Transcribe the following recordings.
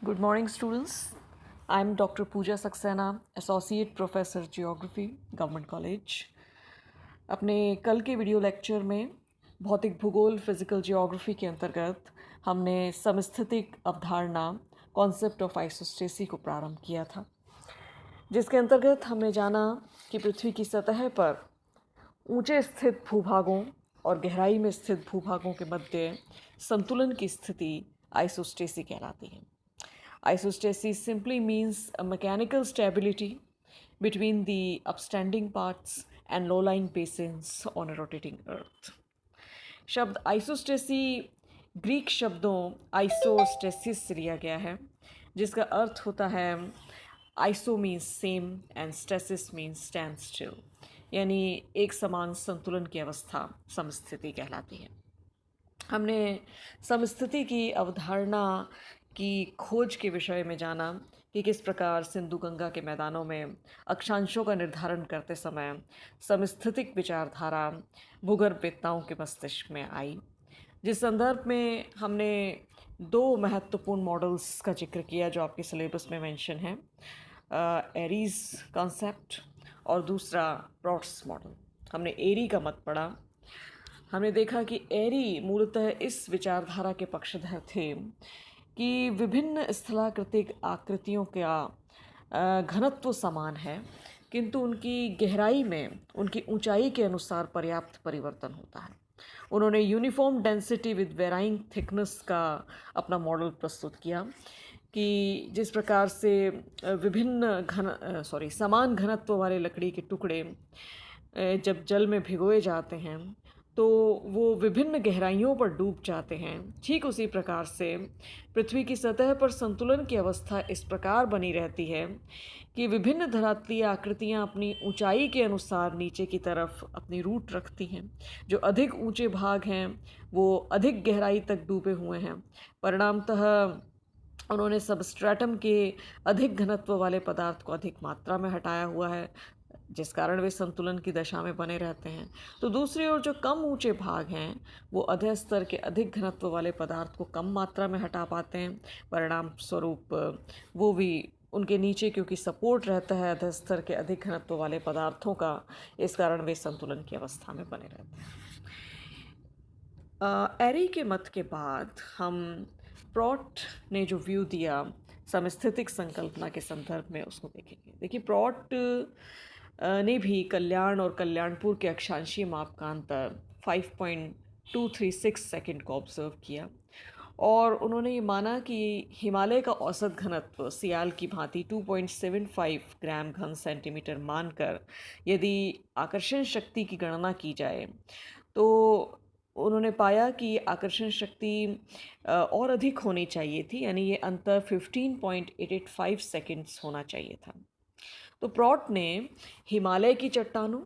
Good morning, students. I'm Dr. Pooja Saxena, Associate Professor Geography, Government College. अपने कल के video lecture में भौतिक भूगोल फिजिकल जियोग्राफी के अंतर्गत हमने समस्थितिक अवधारणा कॉन्सेप्ट ऑफ आइसोस्टेसी को प्रारंभ किया था, जिसके अंतर्गत हमने जाना कि पृथ्वी की सतह पर ऊंचे स्थित भूभागों और गहराई में स्थित भूभागों के मध्य संतुलन की स्थिति आइसोस्टेसी कहलाती है. Isostasis simply means a mechanical stability between the upstanding parts and low-lying basins on a rotating earth. शब्द आइसोस्टेसी ग्रीक शब्दों आइसोस्टेसिस से लिया गया है, जिसका अर्थ होता है iso means same and stasis means stand still, यानी एक समान संतुलन की अवस्था समस्थिति कहलाती है. हमने समस्थिति की अवधारणा की खोज के विषय में जाना कि किस प्रकार सिंधु गंगा के मैदानों में अक्षांशों का निर्धारण करते समय समस्थितिक विचारधारा भूगर्भवेत्ताओं के मस्तिष्क में आई, जिस संदर्भ में हमने दो महत्वपूर्ण मॉडल्स का जिक्र किया जो आपके सिलेबस में मेंशन है, एरीज कॉन्सेप्ट और दूसरा प्रॉट्स मॉडल. हमने एरी का मत पढ़ा. हमने देखा कि एरी मूलतः इस विचारधारा के पक्षधर थे कि विभिन्न स्थलाकृतिक आकृतियों का घनत्व समान है, किंतु उनकी गहराई में उनकी ऊंचाई के अनुसार पर्याप्त परिवर्तन होता है. उन्होंने uniform density with varying thickness का अपना मॉडल प्रस्तुत किया कि जिस प्रकार से समान घनत्व वाले लकड़ी के टुकड़े जब जल में भिगोए जाते हैं तो वो विभिन्न गहराइयों पर डूब जाते हैं. ठीक उसी प्रकार से पृथ्वी की सतह पर संतुलन की अवस्था इस प्रकार बनी रहती है कि विभिन्न धरातलीय आकृतियाँ अपनी ऊंचाई के अनुसार नीचे की तरफ अपनी रूट रखती हैं. जो अधिक ऊंचे भाग हैं वो अधिक गहराई तक डूबे हुए हैं. परिणामतः उन्होंने सबस्ट्रेटम के अधिक घनत्व वाले पदार्थ को अधिक मात्रा में हटाया हुआ है, जिस कारण वे संतुलन की दशा में बने रहते हैं. तो दूसरी ओर जो कम ऊंचे भाग हैं वो अधः स्तर के अधिक घनत्व वाले पदार्थ को कम मात्रा में हटा पाते हैं. परिणाम स्वरूप वो भी उनके नीचे क्योंकि सपोर्ट रहता है अधः स्तर के अधिक घनत्व वाले पदार्थों का, इस कारण वे संतुलन की अवस्था में बने रहते हैं. एरी के मत के बाद हम प्रॉट ने जो व्यू दिया समस्थितिक संकल्पना के संदर्भ में उसको देखेंगे. देखिए, प्रॉट ने भी कल्याण और कल्याणपुर के अक्षांशीय मापकांतर 5.236 सेकंड को ऑब्जर्व किया और उन्होंने ये माना कि हिमालय का औसत घनत्व सियाल की भांति 2.75 ग्राम घन सेंटीमीटर मानकर यदि आकर्षण शक्ति की गणना की जाए तो उन्होंने पाया कि आकर्षण शक्ति और अधिक होनी चाहिए थी, यानी ये अंतर 15.885 सेकंड्स होना चाहिए था. तो प्रॉट ने हिमालय की चट्टानों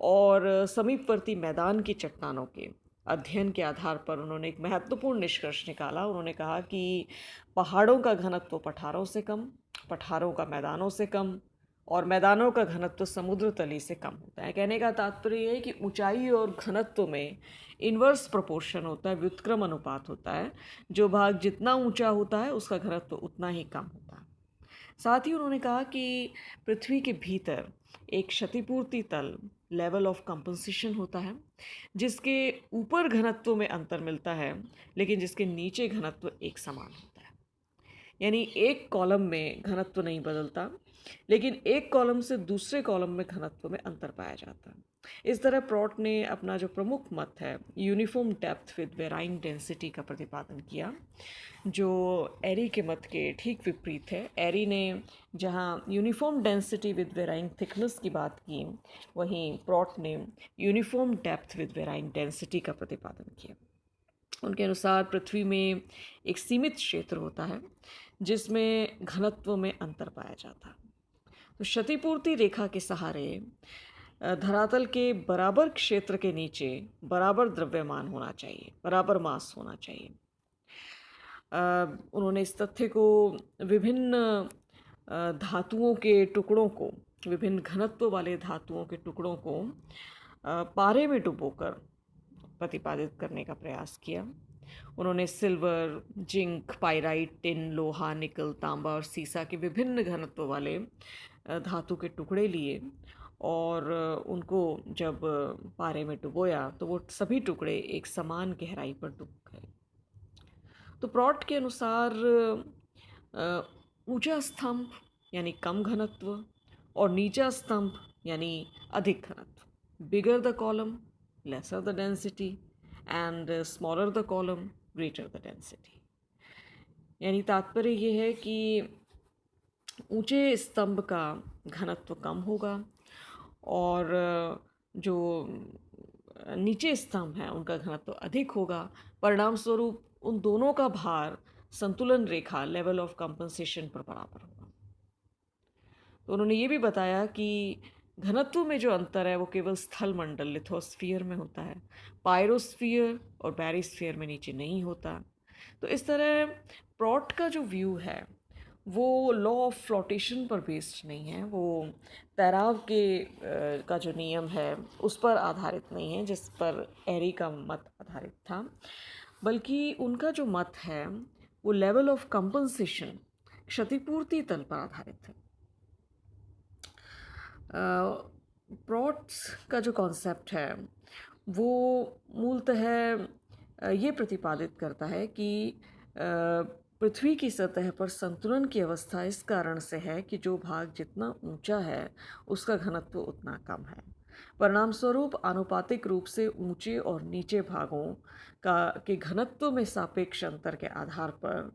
और समीपवर्ती मैदान की चट्टानों के अध्ययन के आधार पर उन्होंने एक महत्वपूर्ण निष्कर्ष निकाला. उन्होंने कहा कि पहाड़ों का घनत्व पठारों से कम, पठारों का मैदानों से कम और मैदानों का घनत्व समुद्र तली से कम होता है. कहने का तात्पर्य है कि ऊंचाई और घनत्व में इन्वर्स प्रोपोर्शन होता है, व्युत्क्रम अनुपात होता है. जो भाग जितना ऊंचा होता है उसका घनत्व उतना ही कम होता है. साथ ही उन्होंने कहा कि पृथ्वी के भीतर एक क्षतिपूर्ति तल लेवल ऑफ कंपनसेशन होता है, जिसके ऊपर घनत्व में अंतर मिलता है लेकिन जिसके नीचे घनत्व एक समान होता है. यानी एक कॉलम में घनत्व नहीं बदलता लेकिन एक कॉलम से दूसरे कॉलम में घनत्व में अंतर पाया जाता है. इस तरह प्रॉट ने अपना जो प्रमुख मत है uniform depth with varying density का प्रतिपादन किया, जो एरी के मत के ठीक विपरीत है. एरी ने जहां uniform density with varying thickness की बात की, वहीं प्रॉट ने uniform depth with varying density का प्रतिपादन किया. उनके अनुसार पृथ्वी में एक सीमित क्षेत्र होता है जिसमें घनत्व में अंतर पाया जाता है. तो क्षतिपूर्ति रेखा के सहारे धरातल के बराबर क्षेत्र के नीचे बराबर द्रव्यमान होना चाहिए, बराबर मास होना चाहिए. उन्होंने इस तथ्य को विभिन्न धातुओं के टुकड़ों को, विभिन्न घनत्व वाले धातुओं के टुकड़ों को पारे में डुबोकर प्रतिपादित करने का प्रयास किया. उन्होंने सिल्वर, जिंक, पाइराइट, टिन, लोहा, निकल, तांबा और सीसा के विभिन्न घनत्व वाले धातु के टुकड़े लिए और उनको जब पारे में डुबोया तो वो सभी टुकड़े एक समान गहराई पर डूब गए। तो प्रॉट के अनुसार ऊंचा स्तंभ यानी कम घनत्व और नीचा स्तंभ यानी अधिक घनत्व, bigger the column lesser the density and smaller the column greater the density. यानी तात्पर्य ये है कि ऊंचे स्तंभ का घनत्व कम होगा और जो नीचे स्तंभ हैं उनका घनत्व अधिक होगा। परिणाम स्वरूप उन दोनों का भार संतुलन रेखा लेवल ऑफ कंपनसेशन पर बराबर होगा। तो उन्होंने ये भी बताया कि घनत्व में जो अंतर है वो केवल स्थल मंडल लिथोस्फीयर में होता है, पायरोस्फीयर और बैरिस्फीयर में नीचे नहीं होता। तो इस तरह प्रॉट का जो व्यू है वो लॉ ऑफ फ्लोटेशन पर बेस्ड नहीं है, वो तैराव का जो नियम है उस पर आधारित नहीं है जिस पर एरी का मत आधारित था, बल्कि उनका जो मत है वो लेवल ऑफ कंपनसेशन क्षतिपूर्ति तल पर आधारित है। प्रॉट्स का जो कॉन्सेप्ट है वो मूलतः ये प्रतिपादित करता है कि पृथ्वी की सतह पर संतुलन की अवस्था इस कारण से है कि जो भाग जितना ऊंचा है उसका घनत्व उतना कम है। परिणाम स्वरूप आनुपातिक रूप से ऊंचे और नीचे भागों के घनत्व में सापेक्ष अंतर के आधार पर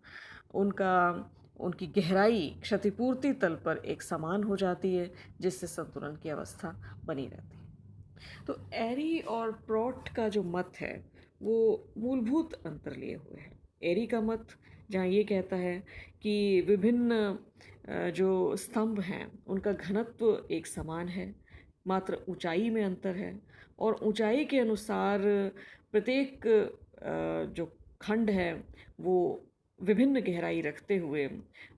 उनकी गहराई क्षतिपूर्ति तल पर एक समान हो जाती है, जिससे संतुलन की अवस्था बनी रहती है। तो एरी और प्रॉट का जो मत है वो मूलभूत अंतर लिए हुए है। एरी का मत जहाँ ये कहता है कि विभिन्न जो स्तंभ हैं उनका घनत्व एक समान है, मात्र ऊंचाई में अंतर है और ऊंचाई के अनुसार प्रत्येक जो खंड है वो विभिन्न गहराई रखते हुए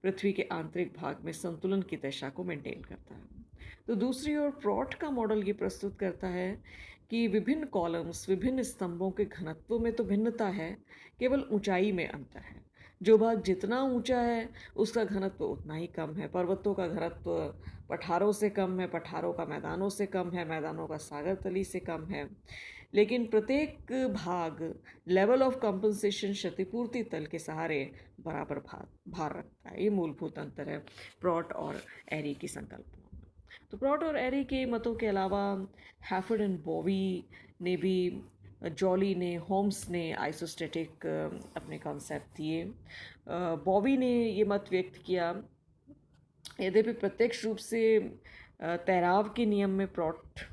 पृथ्वी के आंतरिक भाग में संतुलन की दशा को मेंटेन करता है। तो दूसरी ओर प्रॉट का मॉडल ये प्रस्तुत करता है कि विभिन्न कॉलम्स, विभिन्न स्तंभों के घनत्व में तो भिन्नता है, केवल ऊंचाई में अंतर है। जो भाग जितना ऊंचा है उसका घनत्व उतना ही कम है। पर्वतों का घनत्व पठारों से कम है, पठारों का मैदानों से कम है, मैदानों का सागर तली से कम है, लेकिन प्रत्येक भाग लेवल ऑफ कंपनसेशन क्षतिपूर्ति तल के सहारे बराबर भार रखता है। ये मूलभूत अंतर है प्रॉट और एरी की संकल्पना। तो प्रॉट और एरी के मतों के अलावा हैफर्ड एंड बॉवी ने भी, जॉली ने, होम्स ने आइसोस्टेटिक अपने कॉन्सेप्ट दिए। बॉवी ने ये मत व्यक्त किया, यद्यपि प्रत्यक्ष रूप से तैराव के नियम में प्रॉट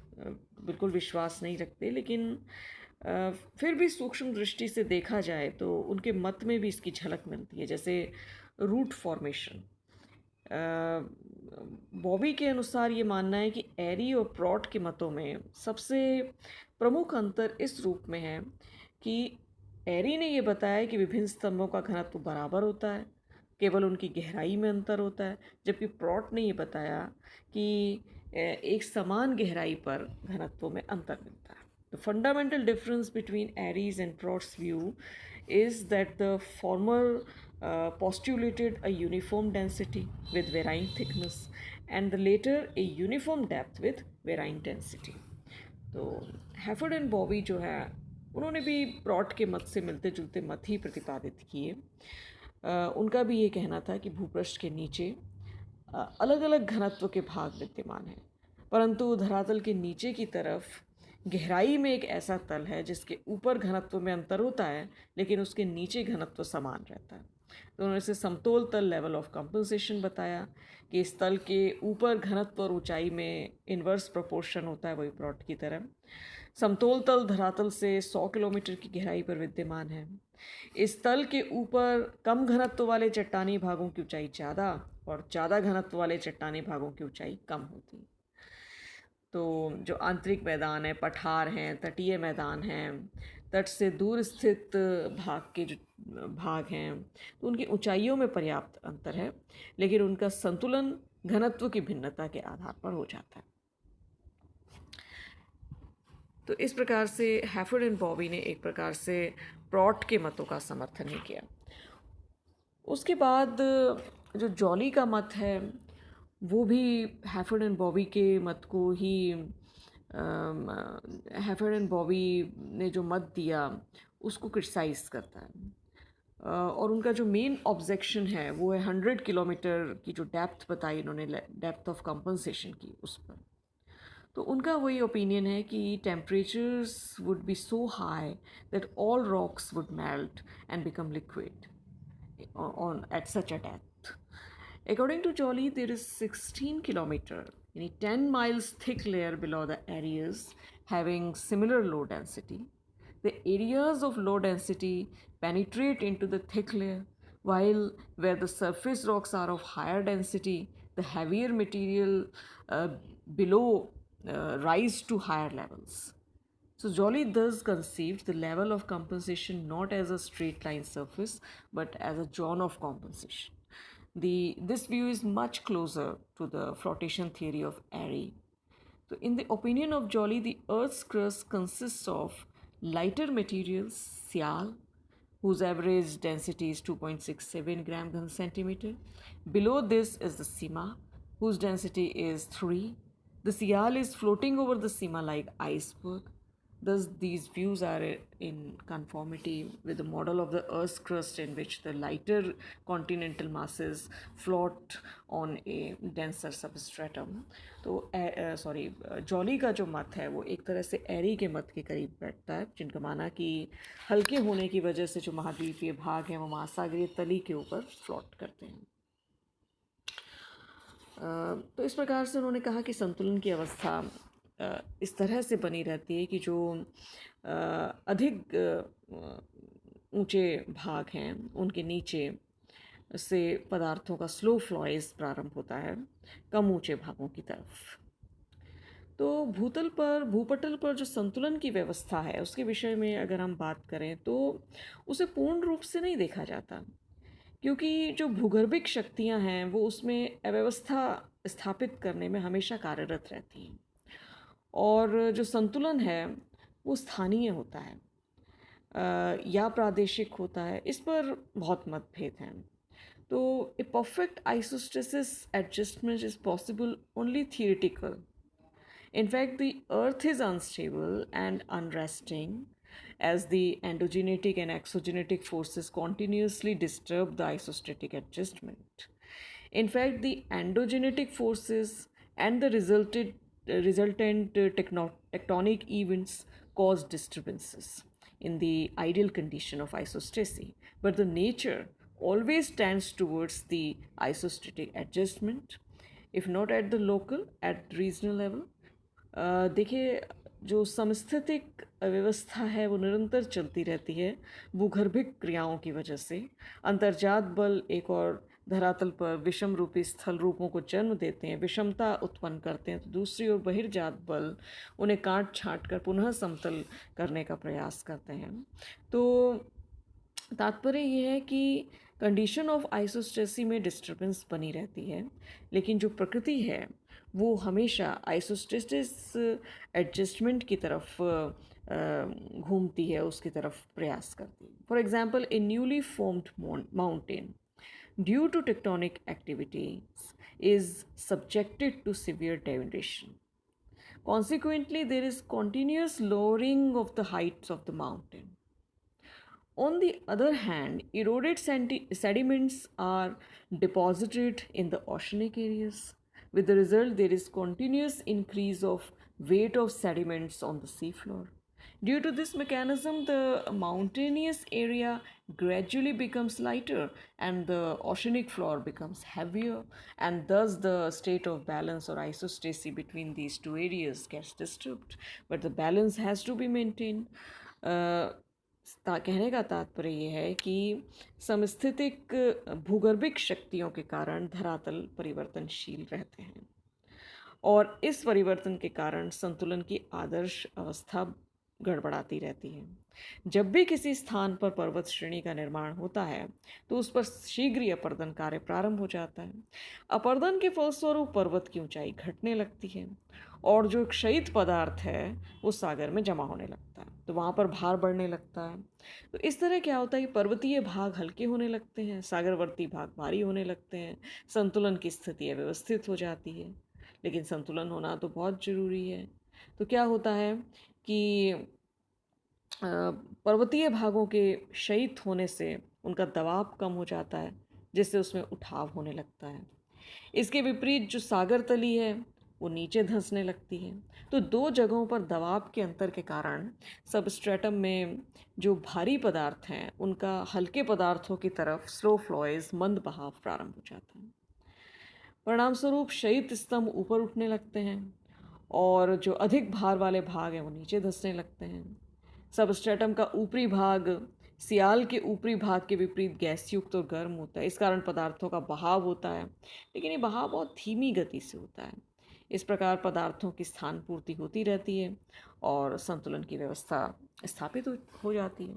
बिल्कुल विश्वास नहीं रखते, लेकिन फिर भी सूक्ष्म दृष्टि से देखा जाए तो उनके मत में भी इसकी झलक मिलती है। जैसे रूट फॉर्मेशन, बॉबी के अनुसार ये मानना है कि एरी और प्रॉट के मतों में सबसे प्रमुख अंतर इस रूप में है कि एरी ने ये बताया कि विभिन्न स्तंभों का घनत्व बराबर होता है, केवल उनकी गहराई में अंतर होता है, जबकि प्रॉट ने ये बताया कि एक समान गहराई पर घनत्व में अंतर मिलता है। The fundamental difference between Aries and Prout's view is that the former postulated a uniform density with varying thickness and the later a uniform depth with varying density. तो हैफर्ड एंड बॉबी जो है उन्होंने भी प्रॉट के मत से मिलते जुलते मत ही प्रतिपादित किए। उनका भी ये कहना था कि भूपृष्ठ के नीचे अलग अलग घनत्व के भाग विद्यमान हैं, परंतु धरातल के नीचे की तरफ गहराई में एक ऐसा तल है जिसके ऊपर घनत्व में अंतर होता है लेकिन उसके नीचे घनत्व समान रहता है। तो उन्होंने इसे समतोल तल लेवल ऑफ कंपनसेशन बताया कि इस तल के ऊपर घनत्व और ऊंचाई में इन्वर्स प्रोपोर्शन होता है, वही प्लॉट की तरह। समतोल तल धरातल से 100 किलोमीटर की गहराई पर विद्यमान है। इस तल के ऊपर कम घनत्व वाले चट्टानी भागों की ऊंचाई ज़्यादा और ज़्यादा घनत्व वाले चट्टानी भागों की ऊंचाई कम होती है। तो जो आंतरिक मैदान है, पठार हैं, तटीय मैदान हैं, तट से दूर स्थित भाग के जो भाग हैं, तो उनकी ऊंचाइयों में पर्याप्त अंतर है, लेकिन उनका संतुलन घनत्व की भिन्नता के आधार पर हो जाता है। तो इस प्रकार से हैफर्ड एंड बॉबी ने एक प्रकार से प्रॉट के मतों का समर्थन ही किया। उसके बाद जो जॉली का मत है वो भी हैफर्ड एंड बॉबी के मत को ही हैफर्ड एंड बॉबी ने जो मत दिया उसको क्रिटिसाइज करता है। और उनका जो मेन ऑब्जेक्शन है वो है 100 किलोमीटर की जो डेप्थ बताई इन्होंने, डेप्थ ऑफ कंपनसेशन की उस पर। तो उनका वही ओपिनियन है कि temperatures would be so high that all rocks would melt and become liquid on at such a depth. According to Jolly, there is 16 kilometer, 10 miles thick layer below the areas having similar low density. The areas of low density penetrate into the thick layer, while where the surface rocks are of higher density, the heavier material uh, below rise to higher levels. So Jolly thus conceived the level of compensation not as a straight line surface but as a zone of compensation. This view is much closer to the flotation theory of Airy. So in the opinion of Jolly, the Earth's crust consists of lighter materials, Sial, whose average density is 2.67 gram per centimeter. Below this is the Sima, whose density is 3. The Sial is floating over the Sima like iceberg. Thus, these views are in conformity with the model of the Earth's crust, in which the lighter continental masses float on a denser substratum. तो jolly का जो मत है वो एक तरह से एरी के मत के करीब बैठता है, जिनका माना कि हल्के होने की वजह से जो महाद्वीपीय भाग हैं वो महासागरीय तली के ऊपर फ्लोट करते हैं। तो इस प्रकार से उन्होंने कहा कि संतुलन की अवस्था इस तरह से बनी रहती है कि जो अधिक ऊंचे भाग हैं उनके नीचे से पदार्थों का स्लो फ्लॉइज प्रारंभ होता है कम ऊंचे भागों की तरफ। तो भूपटल पर जो संतुलन की व्यवस्था है उसके विषय में अगर हम बात करें तो उसे पूर्ण रूप से नहीं देखा जाता, क्योंकि जो भूगर्भिक शक्तियां हैं वो उसमें अव्यवस्था स्थापित करने में हमेशा कार्यरत रहती हैं, और जो संतुलन है वो स्थानीय होता है या प्रादेशिक होता है, इस पर बहुत मतभेद हैं। तो a perfect isostasy adjustment is possible only theoretical. In fact, the Earth is unstable and unresting as the endogenetic and exogenetic forces continuously disturb the isostatic adjustment. In fact, the endogenetic forces and the resultant tectonic events cause disturbances in the ideal condition of isostasy, but the nature always tends towards the isostatic adjustment, if not at the local, at regional level. देखिए, जो समस्थितिक व्यवस्था है वो निरंतर चलती रहती है भूगर्भिक क्रियाओं की वजह से। अंतर्जात बल एक और धरातल पर विषम रूपी स्थल रूपों को जन्म देते हैं, विषमता उत्पन्न करते हैं, तो दूसरी ओर बहिर्जात बल उन्हें काट छाट कर पुनः समतल करने का प्रयास करते हैं। तो तात्पर्य ये है कि कंडीशन ऑफ आइसोस्टेसी में डिस्टर्बेंस बनी रहती है, लेकिन जो प्रकृति है वो हमेशा आइसोस्टेसिस एडजस्टमेंट की तरफ घूमती है, उसकी तरफ प्रयास करती है। For example, a newly formed mountain due to tectonic activities is subjected to severe denudation. Consequently, there is continuous lowering of the heights of the mountain. On the other hand, eroded sediments are deposited in the oceanic areas. With the result, there is continuous increase of weight of sediments on the seafloor. Due to this mechanism, the mountainous area gradually becomes lighter and the oceanic floor becomes heavier, and thus the state of balance or isostasy between these two areas gets disturbed. But the balance has to be maintained. कहने का तात्पर्य ये है कि समस्थितिक भूगर्भिक शक्तियों के कारण धरातल परिवर्तनशील रहते हैं, और इस परिवर्तन के कारण संतुलन की आदर्श अवस्था गड़बड़ाती रहती है। जब भी किसी स्थान पर पर्वत श्रेणी का निर्माण होता है तो उस पर शीघ्र ही अपर्दन कार्य प्रारंभ हो जाता है। अपर्दन के फलस्वरूप पर्वत की ऊंचाई घटने लगती है और जो क्षयित पदार्थ है वो सागर में जमा होने लगता है, तो वहाँ पर भार बढ़ने लगता है। तो इस तरह क्या होता है कि पर्वतीय भाग हल्के होने लगते हैं, सागरवर्ती भाग भारी होने लगते हैं, संतुलन की स्थिति अव्यवस्थित हो जाती है। लेकिन संतुलन होना तो बहुत ज़रूरी है। तो क्या होता है कि पर्वतीय भागों के क्षयित होने से उनका दबाव कम हो जाता है, जिससे उसमें उठाव होने लगता है। इसके विपरीत जो सागर तली है वो नीचे धंसने लगती है। तो दो जगहों पर दबाव के अंतर के कारण सबस्ट्रेटम में जो भारी पदार्थ हैं उनका हल्के पदार्थों की तरफ स्लो फ्लोइज मंद बहाव प्रारंभ हो जाता है। परिणाम स्वरूप क्षयित स्तंभ ऊपर उठने लगते हैं और जो अधिक भार वाले भाग हैं वो नीचे धंसने लगते हैं। सबस्ट्रेटम का ऊपरी भाग सियाल के ऊपरी भाग के विपरीत गैस युक्त और गर्म होता है। इस कारण पदार्थों का बहाव होता है, लेकिन ये बहाव बहुत धीमी गति से होता है। इस प्रकार पदार्थों की स्थान पूर्ति होती रहती है और संतुलन की व्यवस्था स्थापित हो जाती है।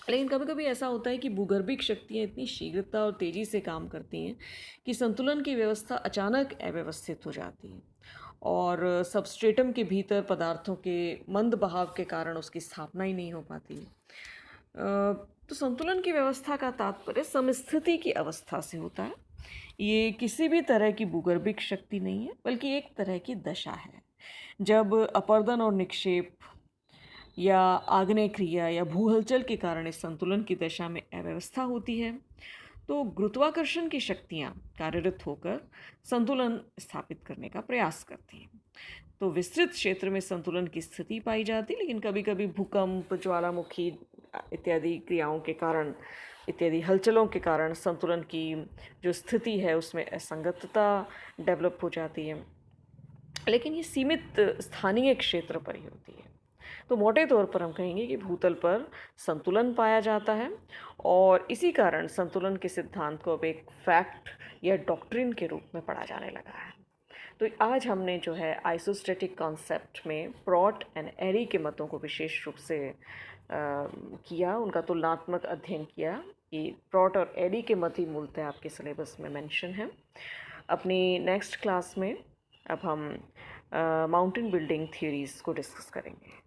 लेकिन कभी कभी ऐसा होता है कि भूगर्भिक शक्तियाँ इतनी शीघ्रता और तेज़ी से काम करती हैं कि संतुलन की व्यवस्था अचानक अव्यवस्थित हो जाती है और सबस्ट्रेटम के भीतर पदार्थों के मंद बहाव के कारण उसकी स्थापना ही नहीं हो पाती है। तो संतुलन की व्यवस्था का तात्पर्य समस्थिति की अवस्था से होता है। ये किसी भी तरह की भूगर्भिक शक्ति नहीं है, बल्कि एक तरह की दशा है। जब अपर्दन और निक्षेप या आग्नेय क्रिया या भू हलचल के कारण इस संतुलन की दशा में अव्यवस्था होती है, तो गुरुत्वाकर्षण की शक्तियाँ कार्यरत होकर संतुलन स्थापित करने का प्रयास करती हैं। तो विस्तृत क्षेत्र में संतुलन की स्थिति पाई जाती, लेकिन कभी कभी भूकंप, ज्वालामुखी इत्यादि क्रियाओं के कारण, इत्यादि हलचलों के कारण संतुलन की जो स्थिति है उसमें असंगतता डेवलप हो जाती है, लेकिन ये सीमित स्थानीय क्षेत्र पर ही होती है। तो मोटे तौर पर हम कहेंगे कि भूतल पर संतुलन पाया जाता है और इसी कारण संतुलन के सिद्धांत को अब एक फैक्ट या डॉक्ट्रिन के रूप में पढ़ा जाने लगा है। तो आज हमने जो है आइसोस्टैटिक कॉन्सेप्ट में प्रॉट एंड एरी के मतों को विशेष रूप से किया, उनका तुलनात्मक अध्ययन किया कि प्रॉट और एरी के मत ही मूलतः आपके सिलेबस में मेंशन है। अपनी नेक्स्ट क्लास में अब हम माउंटेन बिल्डिंग थ्योरीज़ को डिस्कस करेंगे।